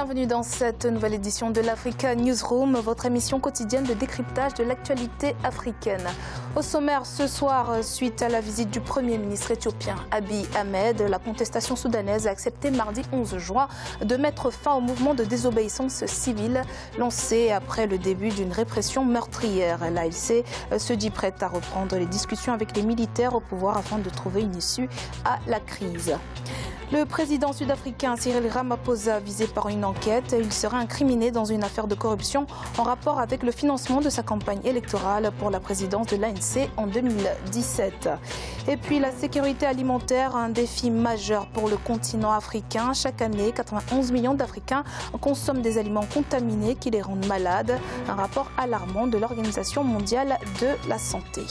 Bienvenue dans cette nouvelle édition de l'Africa Newsroom, votre émission quotidienne de décryptage de l'actualité africaine. Au sommaire ce soir, suite à la visite du Premier ministre éthiopien Abiy Ahmed, la contestation soudanaise a accepté mardi 11 juin de mettre fin au mouvement de désobéissance civile lancé après le début d'une répression meurtrière. L'ALC se dit prête à reprendre les discussions avec les militaires au pouvoir afin de trouver une issue à la crise. Le président sud-africain Cyril Ramaphosa visé par une enquête. Il sera incriminé dans une affaire de corruption en rapport avec le financement de sa campagne électorale pour la présidence de l'ANC en 2017. Et puis la sécurité alimentaire, un défi majeur pour le continent africain. Chaque année, 91 millions d'Africains consomment des aliments contaminés qui les rendent malades. Un rapport alarmant de l'Organisation mondiale de la santé.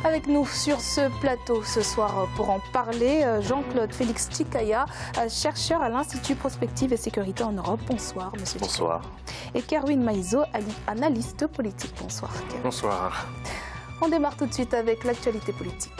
Avec nous sur ce plateau ce soir pour en parler, Jean-Claude Félix Chikaya, chercheur à l'Institut Prospective et Sécurité en Europe. Bonsoir, monsieur. Bonsoir. Et Kerwin Maïzo, analyste politique. Bonsoir. Kerwin. Bonsoir. On démarre tout de suite avec l'actualité politique.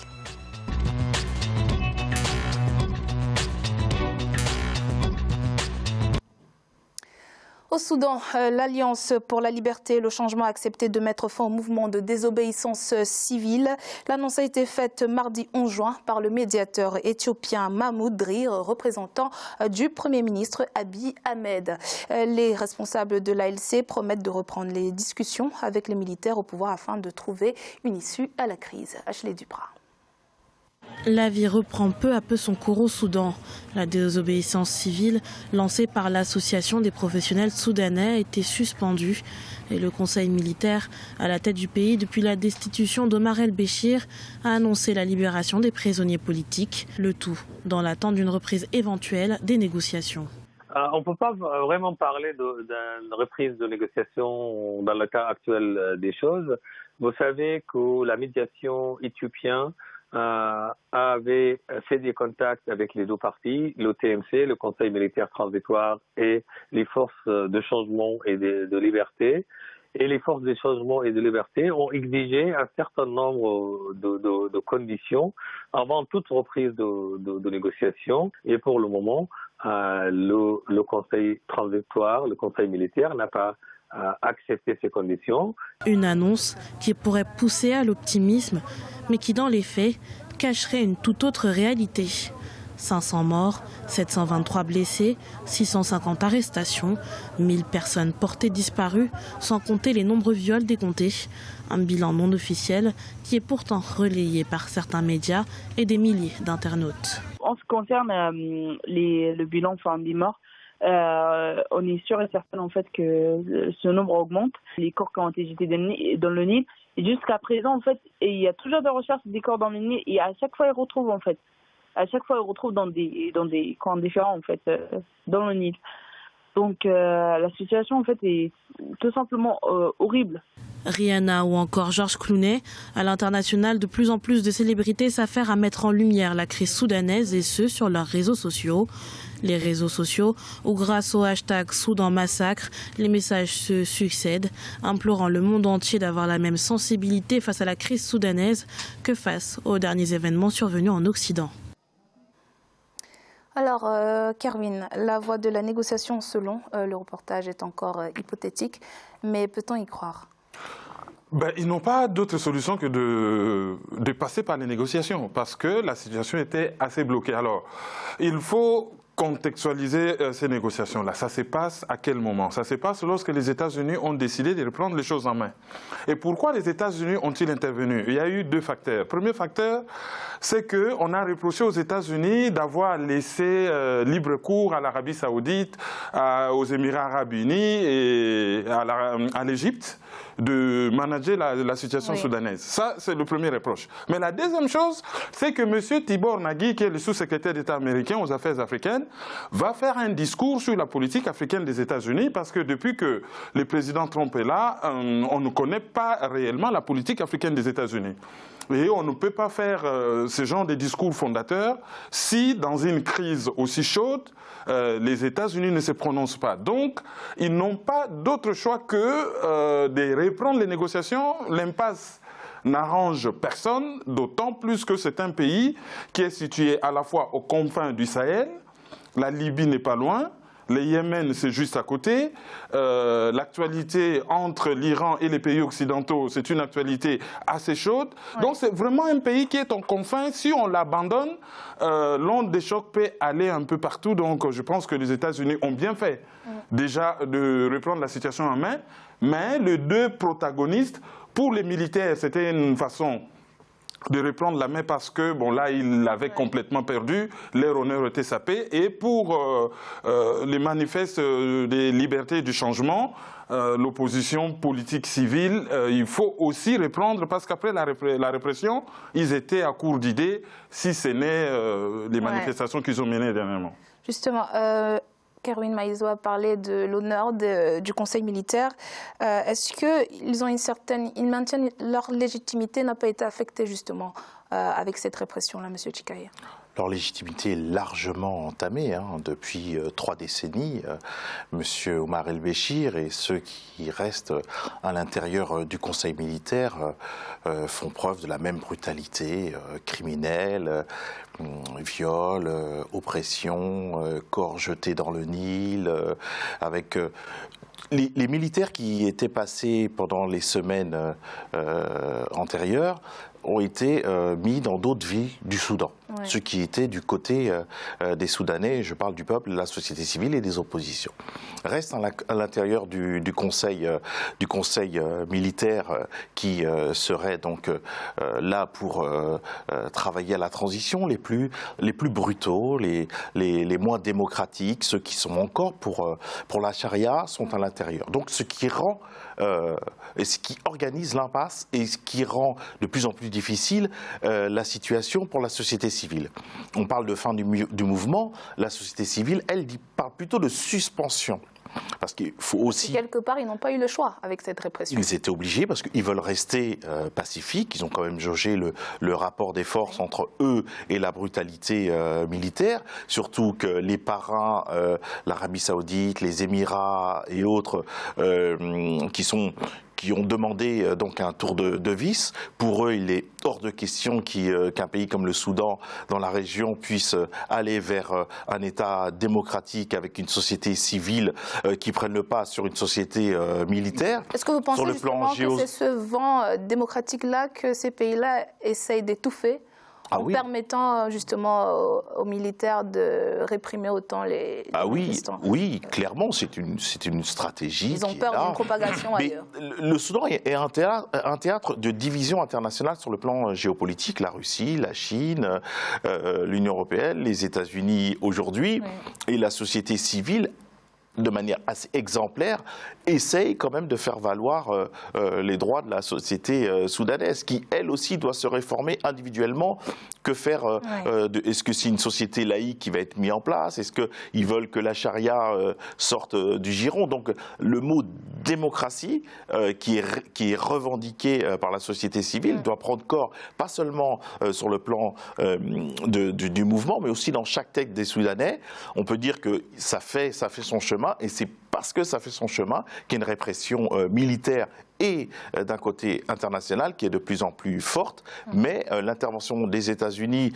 Au Soudan, l'Alliance pour la liberté et le changement a accepté de mettre fin au mouvement de désobéissance civile. L'annonce a été faite mardi 11 juin par le médiateur éthiopien Mahmoud Drir, représentant du Premier ministre Abiy Ahmed. Les responsables de l'ALC promettent de reprendre les discussions avec les militaires au pouvoir afin de trouver une issue à la crise. Ashley Duprat. La vie reprend peu à peu son cours au Soudan. La désobéissance civile, lancée par l'Association des professionnels soudanais, a été suspendue. Et le Conseil militaire, à la tête du pays depuis la destitution d'Omar el-Béchir, a annoncé la libération des prisonniers politiques. Le tout dans l'attente d'une reprise éventuelle des négociations. On ne peut pas vraiment parler d'une reprise de négociation dans le cas actuel des choses. Vous savez que la médiation éthiopienne avait fait des contacts avec les deux parties, le TMC, le Conseil militaire transitoire, et les forces de changement et de liberté. Et les forces de changement et de liberté ont exigé un certain nombre de conditions avant toute reprise de négociation. Et pour le moment, le Conseil transitoire, le Conseil militaire n'a pas accepté ces conditions. Une annonce qui pourrait pousser à l'optimisme, mais qui dans les faits cacherait une toute autre réalité. 500 morts, 723 blessés, 650 arrestations, 1000 personnes portées disparues, sans compter les nombreux viols décomptés. Un bilan non officiel qui est pourtant relayé par certains médias et des milliers d'internautes. En ce qui concerne le bilan des morts, on est sûr et certain en fait que ce nombre augmente. Les corps qui ont été jetés dans le Nil, et jusqu'à présent en fait, il y a toujours des recherches des corps dans le Nil et à chaque fois ils retrouvent en fait, dans des camps différents en fait, dans le Nil. Donc la situation en fait est tout simplement horrible. Rihanna ou encore George Clooney, à l'international, de plus en plus de célébrités s'affairent à mettre en lumière la crise soudanaise et ce sur leurs réseaux sociaux. Les réseaux sociaux où grâce au hashtag Soudan Massacre, les messages se succèdent, implorant le monde entier d'avoir la même sensibilité face à la crise soudanaise que face aux derniers événements survenus en Occident. Alors, Kerwin, la voie de la négociation selon le reportage est encore hypothétique, mais peut-on y croire ? Ils n'ont pas d'autre solution que de passer par les négociations parce que la situation était assez bloquée. Alors, il faut contextualiser ces négociations-là. Ça se passe à quel moment? Ça se passe lorsque les États-Unis ont décidé de reprendre les choses en main. Et pourquoi les États-Unis ont-ils intervenu? Il y a eu deux facteurs. Premier facteur, c'est qu'on a reproché aux États-Unis d'avoir laissé libre cours à l'Arabie Saoudite, aux Émirats Arabes Unis et à l'Égypte de manager la situation soudanaise. Ça, c'est le premier reproche. Mais la deuxième chose, c'est que M. Tibor Nagy, qui est le sous-secrétaire d'État américain aux affaires africaines, va faire un discours sur la politique africaine des États-Unis parce que depuis que le président Trump est là, on ne connaît pas réellement la politique africaine des États-Unis. Et on ne peut pas faire ce genre de discours fondateurs si, dans une crise aussi chaude, les États-Unis ne se prononcent pas. Donc, ils n'ont pas d'autre choix que de reprendre les négociations. L'impasse n'arrange personne, d'autant plus que c'est un pays qui est situé à la fois aux confins du Sahel, la Libye n'est pas loin, Le Yémen, c'est juste à côté. L'actualité entre l'Iran et les pays occidentaux, c'est une actualité assez chaude. Ouais. Donc c'est vraiment un pays qui est en confins. Si on l'abandonne, l'onde des chocs peut aller un peu partout. Donc je pense que les États-Unis ont bien fait déjà de reprendre la situation en main. Mais les deux protagonistes, pour les militaires, c'était une façon de reprendre la main parce que, bon, là, ils l'avaient complètement perdu, leur honneur était sapé. Et pour les manifestes des libertés et du changement, l'opposition politique civile, il faut aussi reprendre, parce qu'après la répression, ils étaient à court d'idées, si ce n'est les manifestations qu'ils ont menées dernièrement. Justement, Kerwin Maïso a parlé de l'honneur du Conseil militaire. Est-ce qu'ils maintiennent leur légitimité n'a pas été affectée justement avec cette répression-là, M. Chikaye? Leur légitimité est largement entamée depuis 3 décennies. Monsieur Omar El-Béchir et ceux qui restent à l'intérieur du Conseil militaire font preuve de la même brutalité criminelle, viol, oppression, corps jetés dans le Nil, avec les militaires qui étaient passés pendant les semaines antérieures ont été mis dans d'autres villes du Soudan. Ouais. Ceux qui étaient du côté des Soudanais, je parle du peuple, de la société civile et des oppositions. Reste à l'intérieur du conseil militaire qui serait donc là pour travailler à la transition, les plus brutaux, les moins démocratiques, ceux qui sont encore pour la charia sont à l'intérieur. Donc ce qui rend et ce qui organise l'impasse et ce qui rend de plus en plus difficile la situation pour la société civile. On parle de fin du mouvement, la société civile, elle parle plutôt de suspension. Parce qu'il faut aussi... Quelque part, ils n'ont pas eu le choix avec cette répression. Ils étaient obligés parce qu'ils veulent rester pacifiques. Ils ont quand même jaugé le rapport des forces entre eux et la brutalité militaire. Surtout que les parrains, l'Arabie Saoudite, les Émirats et autres, qui ont demandé donc un tour de vis. Pour eux, il est hors de question qu'un pays comme le Soudan, dans la région, puisse aller vers un État démocratique avec une société civile qui prenne le pas sur une société militaire. Est-ce que vous pensez justement que c'est ce vent démocratique-là que ces pays-là essayent d'étouffer en permettant justement aux militaires de réprimer autant les manifestants? Oui, clairement, c'est une stratégie. Ils ont peur d'une propagation ailleurs. Le Soudan est un théâtre de division internationale sur le plan géopolitique. La Russie, la Chine, l'Union européenne, les États-Unis aujourd'hui, et la société civile, de manière assez exemplaire, essaye quand même de faire valoir les droits de la société soudanaise, qui elle aussi doit se réformer individuellement. Que faire est-ce que c'est une société laïque qui va être mise en place? Est-ce qu'ils veulent que la charia sorte du giron? Donc le mot démocratie, qui est revendiqué par la société civile, doit prendre corps, pas seulement sur le plan du mouvement, mais aussi dans chaque texte des Soudanais. On peut dire que ça fait son chemin, et c'est parce que ça fait son chemin qu'il y a une répression militaire et d'un côté international qui est de plus en plus forte, mais l'intervention des États-Unis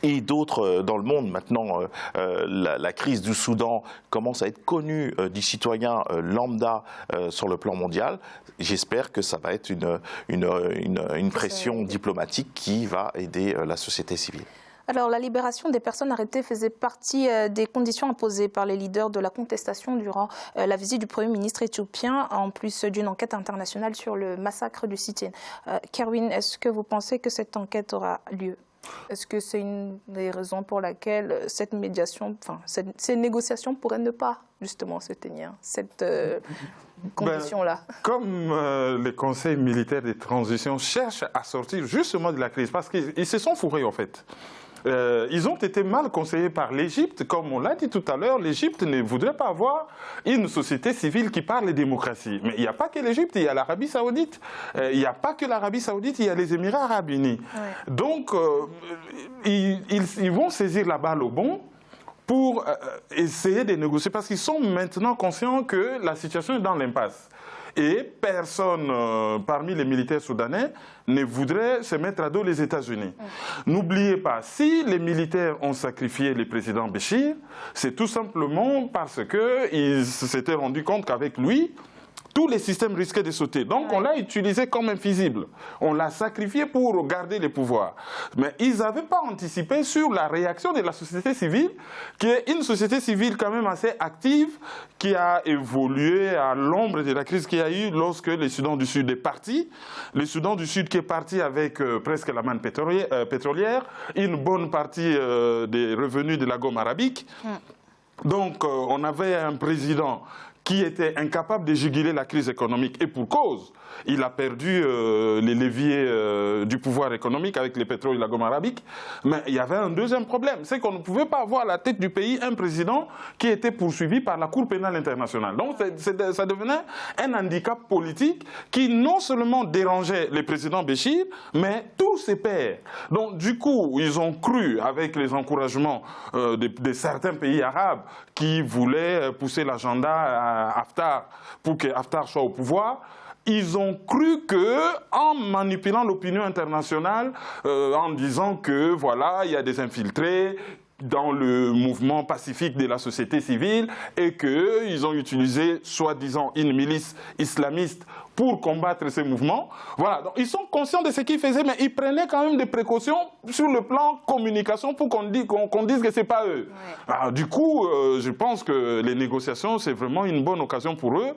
et d'autres dans le monde, maintenant la crise du Soudan commence à être connue des citoyens lambda sur le plan mondial. J'espère que ça va être une pression diplomatique qui va aider la société civile. Alors, la libération des personnes arrêtées faisait partie des conditions imposées par les leaders de la contestation durant la visite du Premier ministre éthiopien, en plus d'une enquête internationale sur le massacre du sit-in. Kerwin, est-ce que vous pensez que cette enquête aura lieu? Est-ce que c'est une des raisons pour laquelle cette médiation, ces négociations pourraient ne pas justement se tenir, cette condition-là? Comme les conseils militaires de transition cherchent à sortir justement de la crise, parce qu'ils se sont fourrés en fait. Ils ont été mal conseillés par l'Égypte. Comme on l'a dit tout à l'heure, l'Égypte ne voudrait pas avoir une société civile qui parle de démocratie. Mais il n'y a pas que l'Égypte, il y a l'Arabie Saoudite. Il n'y a pas que l'Arabie Saoudite, il y a les Émirats Arabes Unis. Ouais. Donc, ils vont saisir la balle au bon pour essayer de négocier, parce qu'ils sont maintenant conscients que la situation est dans l'impasse. et personne parmi les militaires soudanais ne voudrait se mettre à dos les États-Unis. N'oubliez pas, si les militaires ont sacrifié le président Béchir, c'est tout simplement parce qu'ils s'étaient rendus compte qu'avec lui, tous les systèmes risquaient de sauter. Donc on l'a utilisé comme invisible. On l'a sacrifié pour garder les pouvoirs. Mais ils n'avaient pas anticipé sur la réaction de la société civile, qui est une société civile quand même assez active, qui a évolué à l'ombre de la crise qu'il y a eu lorsque le Soudan du Sud est parti. Le Soudan du Sud qui est parti avec presque la manne pétrolière, une bonne partie des revenus de la gomme arabique. Donc on avait un président qui était incapable de juguler la crise économique. Et pour cause, il a perdu les leviers du pouvoir économique avec le pétrole et la gomme arabique. Mais il y avait un deuxième problème, c'est qu'on ne pouvait pas avoir à la tête du pays un président qui était poursuivi par la Cour pénale internationale. Donc ça devenait un handicap politique qui non seulement dérangeait le président Béchir, mais tous ses pairs. Donc du coup, ils ont cru, avec les encouragements de certains pays arabes qui voulaient pousser l'agenda à Haftar pour que Haftar soit au pouvoir, ils ont cru que, en manipulant l'opinion internationale, en disant que voilà, il y a des infiltrés dans le mouvement pacifique de la société civile et qu'ils ont utilisé, soi-disant, une milice islamiste pour combattre ces mouvements. Voilà, donc ils sont conscients de ce qu'ils faisaient, mais ils prenaient quand même des précautions sur le plan communication pour qu'on dise que ce n'est pas eux. Ouais. Alors, du coup, je pense que les négociations, c'est vraiment une bonne occasion pour eux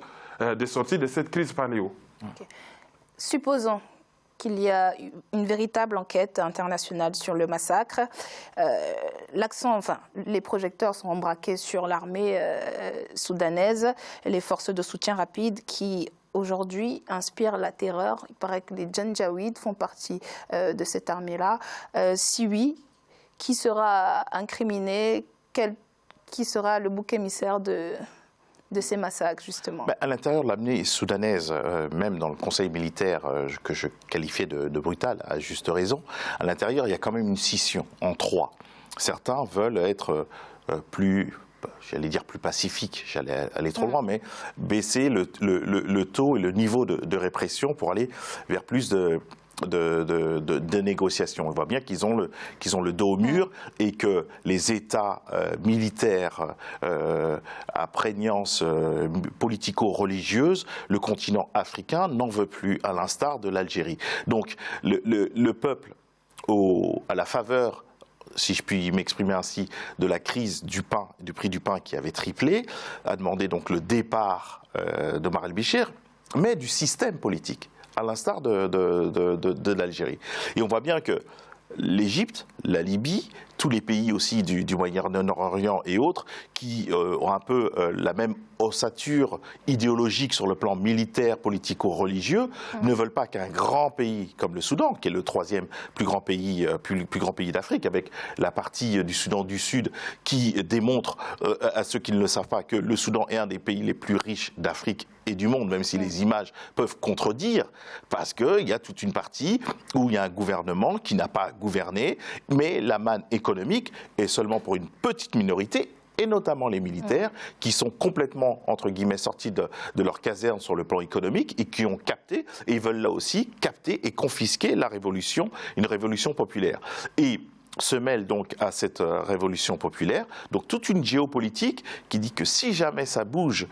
de sortir de cette crise par les hauts. Okay. Supposons qu'il y a une véritable enquête internationale sur le massacre. Les projecteurs sont embraqués sur l'armée soudanaise, les forces de soutien rapide qui aujourd'hui inspirent la terreur. Il paraît que les Janjaouides font partie de cette armée-là. Si oui, qui sera incriminé? Qui sera le bouc émissaire de ces massacres, justement? À l'intérieur de l'armée soudanaise, même dans le conseil militaire que je qualifiais de brutal, à juste raison, à l'intérieur, il y a quand même une scission en trois. Certains veulent être plus, j'allais dire plus pacifiques, j'allais aller trop loin, mais baisser le taux et le niveau de répression pour aller vers plus de négociations. On voit bien qu'ils ont le dos au mur et que les États militaires à prégnance politico-religieuse, le continent africain n'en veut plus, à l'instar de l'Algérie. Donc le peuple, à la faveur, si je puis m'exprimer ainsi, de la crise du pain, du prix du pain qui avait triplé, a demandé donc le départ d'Omar el-Béchir, mais du système politique, à l'instar de l'Algérie. Et on voit bien que l'Égypte, la Libye, tous les pays aussi du Moyen-Orient et autres, qui ont un peu la même ossature idéologique sur le plan militaire, politico-religieux, ne veulent pas qu'un grand pays comme le Soudan, qui est le troisième plus grand pays d'Afrique, avec la partie du Soudan du Sud qui démontre à ceux qui ne le savent pas que le Soudan est un des pays les plus riches d'Afrique et du monde, même si les images peuvent contredire, parce qu'il y a toute une partie où il y a un gouvernement qui n'a pas gouverné, mais la manne économique est seulement pour une petite minorité, et notamment les militaires, qui sont complètement, entre guillemets, sortis de leur caserne sur le plan économique et qui ont capté, et ils veulent là aussi capter et confisquer la révolution, une révolution populaire. Et se mêle donc à cette révolution populaire, donc toute une géopolitique qui dit que si jamais ça bouge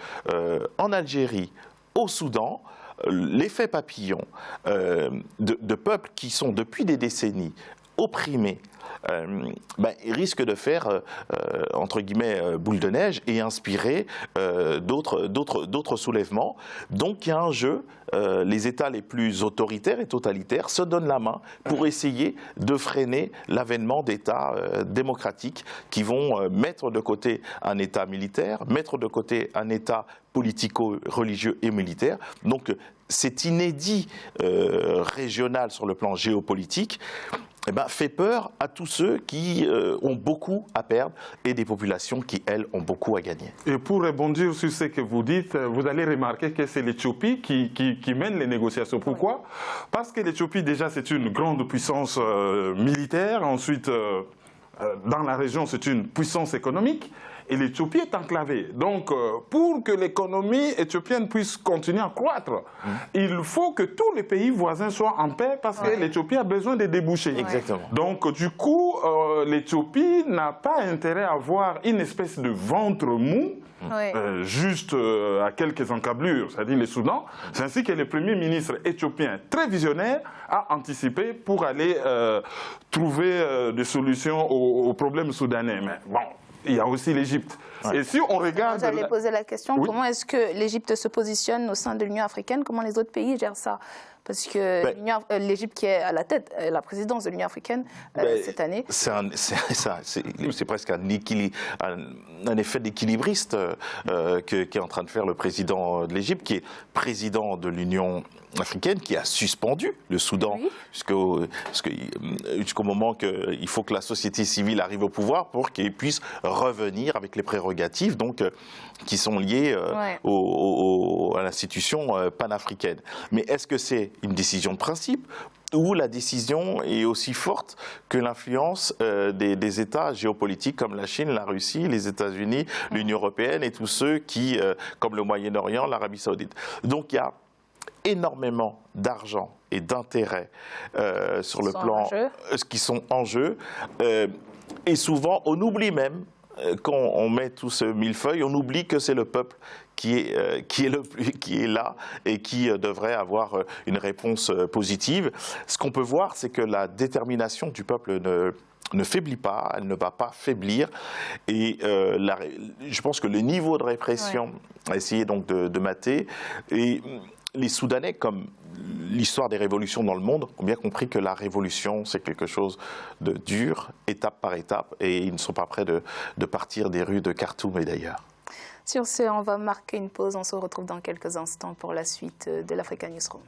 en Algérie, au Soudan, l'effet papillon de peuples qui sont depuis des décennies opprimés, il risque de faire, entre guillemets, boule de neige et inspirer d'autres soulèvements. Donc il y a un jeu, les États les plus autoritaires et totalitaires se donnent la main pour essayer de freiner l'avènement d'États démocratiques qui vont mettre de côté un État militaire, mettre de côté un État politico-religieux et militaire. Donc c'est inédit régional sur le plan géopolitique, fait peur à tous ceux qui ont beaucoup à perdre et des populations qui, elles, ont beaucoup à gagner. Et pour rebondir sur ce que vous dites, vous allez remarquer que c'est l'Éthiopie qui mène les négociations. Pourquoi? Parce que l'Éthiopie, déjà, c'est une grande puissance militaire. Ensuite, dans la région, c'est une puissance économique. et l'Éthiopie est enclavée. Donc, pour que l'économie éthiopienne puisse continuer à croître, il faut que tous les pays voisins soient en paix parce que l'Éthiopie a besoin de débouchés. Exactement. Donc, du coup, l'Éthiopie n'a pas intérêt à avoir une espèce de ventre mou, juste à quelques encablures, c'est-à-dire les Soudans. C'est ainsi que le Premier ministre éthiopien, très visionnaire, a anticipé pour aller trouver des solutions aux problèmes soudanais. Mais bon, il y a aussi l'Égypte. Et si on regarde... J'allais poser la question, comment est-ce que l'Égypte se positionne au sein de l'Union africaine? Comment les autres pays gèrent ça? Parce que l'Égypte qui est à la tête, la présidence de l'Union africaine cette année. C'est presque un effet d'équilibriste qu'est en train de faire le président de l'Égypte, qui est président de l'Union africaine, qui a suspendu le Soudan jusqu'au moment qu'il faut que la société civile arrive au pouvoir pour qu'il puisse revenir avec les prérogatives donc, qui sont liées à l'institution panafricaine. Mais est-ce que c'est une décision de principe ou la décision est aussi forte que l'influence des États géopolitiques comme la Chine, la Russie, les États-Unis, l'Union européenne et tous ceux qui, comme le Moyen-Orient, l'Arabie saoudite. Donc il y a énormément d'argent et d'intérêts sur le plan qui sont en jeu. Et souvent, on oublie même, quand on met tout ce millefeuille, on oublie que c'est le peuple qui est là et qui devrait avoir une réponse positive. Ce qu'on peut voir, c'est que la détermination du peuple ne faiblit pas, elle ne va pas faiblir. Et je pense que le niveau de répression a essayé donc de mater. Et les Soudanais, comme l'histoire des révolutions dans le monde, ont bien compris que la révolution, c'est quelque chose de dur, étape par étape, et ils ne sont pas prêts de partir des rues de Khartoum et d'ailleurs. Sur ce, on va marquer une pause. On se retrouve dans quelques instants pour la suite de l'Africa Newsroom.